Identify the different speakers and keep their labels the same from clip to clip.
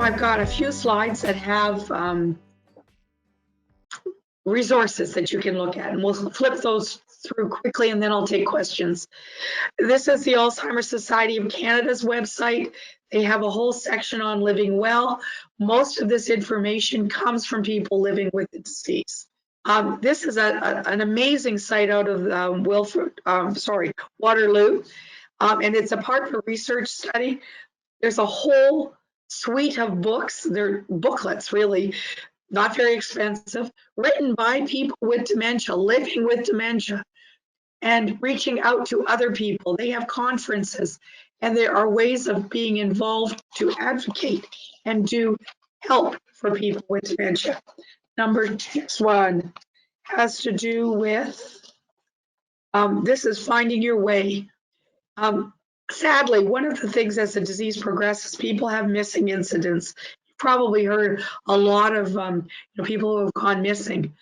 Speaker 1: Now I've got a few slides that have resources that you can look at, and we'll flip those through quickly and then I'll take questions. This is the Alzheimer's Society of Canada's website. They have a whole section on living well. Most of this information comes from people living with the disease. This is an amazing site out of Waterloo, and it's a part of a research study. There's a whole suite of books. They're booklets, really, not very expensive, written by people with dementia, living with dementia, and reaching out to other people. They have conferences, and there are ways of being involved to advocate and do help for people with dementia. Next one has to do with, this is finding your way. Sadly, one of the things as the disease progresses, people have missing incidents. You've probably heard a lot of people who have gone missing.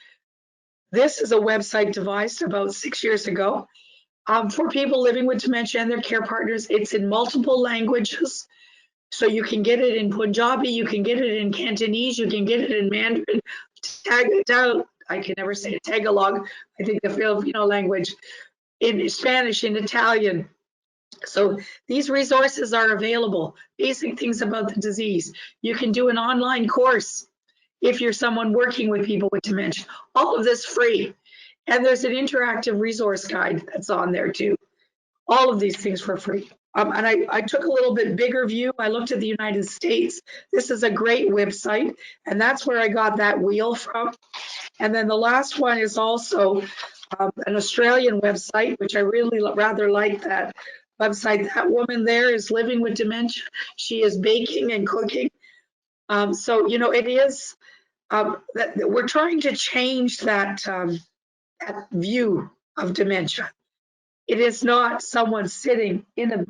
Speaker 1: This is a website devised about 6 years ago for people living with dementia and their care partners. It's in multiple languages. So you can get it in Punjabi, you can get it in Cantonese, you can get it in Mandarin, I can never say it, Tagalog, I think the Filipino language, in Spanish, in Italian. So these resources are available, basic things about the disease. You can do an online course if you're someone working with people with dementia. All of this free. And there's an interactive resource guide that's on there too. All of these things for free. And I took a little bit bigger view. I looked at the United States. This is a great website, and that's where I got that wheel from. And then the last one is also an Australian website, which I really rather like that website. That woman there is living with dementia. She is baking and cooking. So, it is, that we're trying to change that, that view of dementia. It is not someone sitting in a,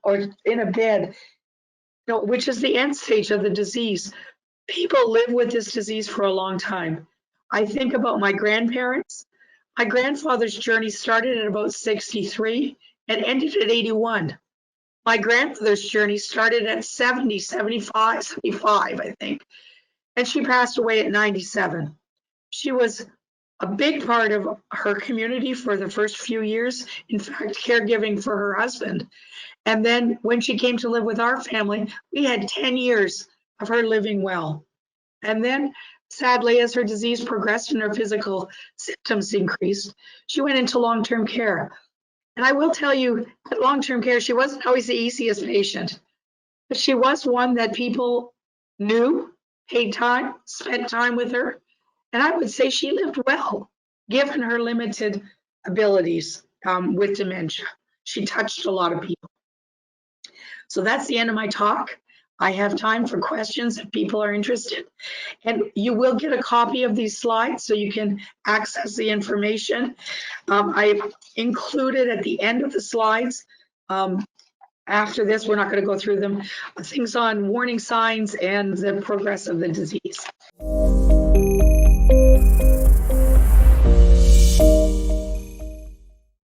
Speaker 1: or in a bed, which is the end stage of the disease. People live with this disease for a long time. I think about my grandparents. My grandfather's journey started at about 63 and ended at 81. My grandmother's journey started at 70, 75, I think, and she passed away at 97. She was a big part of her community for the first few years, in fact, caregiving for her husband. And then when she came to live with our family, we had 10 years of her living well. And then sadly, as her disease progressed and her physical symptoms increased, she went into long-term care. And I will tell you that long-term care, she wasn't always the easiest patient, but she was one that people knew, paid time, spent time with her. And I would say she lived well, given her limited abilities with dementia. She touched a lot of people. So that's the end of my talk. I have time for questions if people are interested. And you will get a copy of these slides so you can access the information. I included at the end of the slides, after this, we're not going to go through them, things on warning signs and the progress of the disease.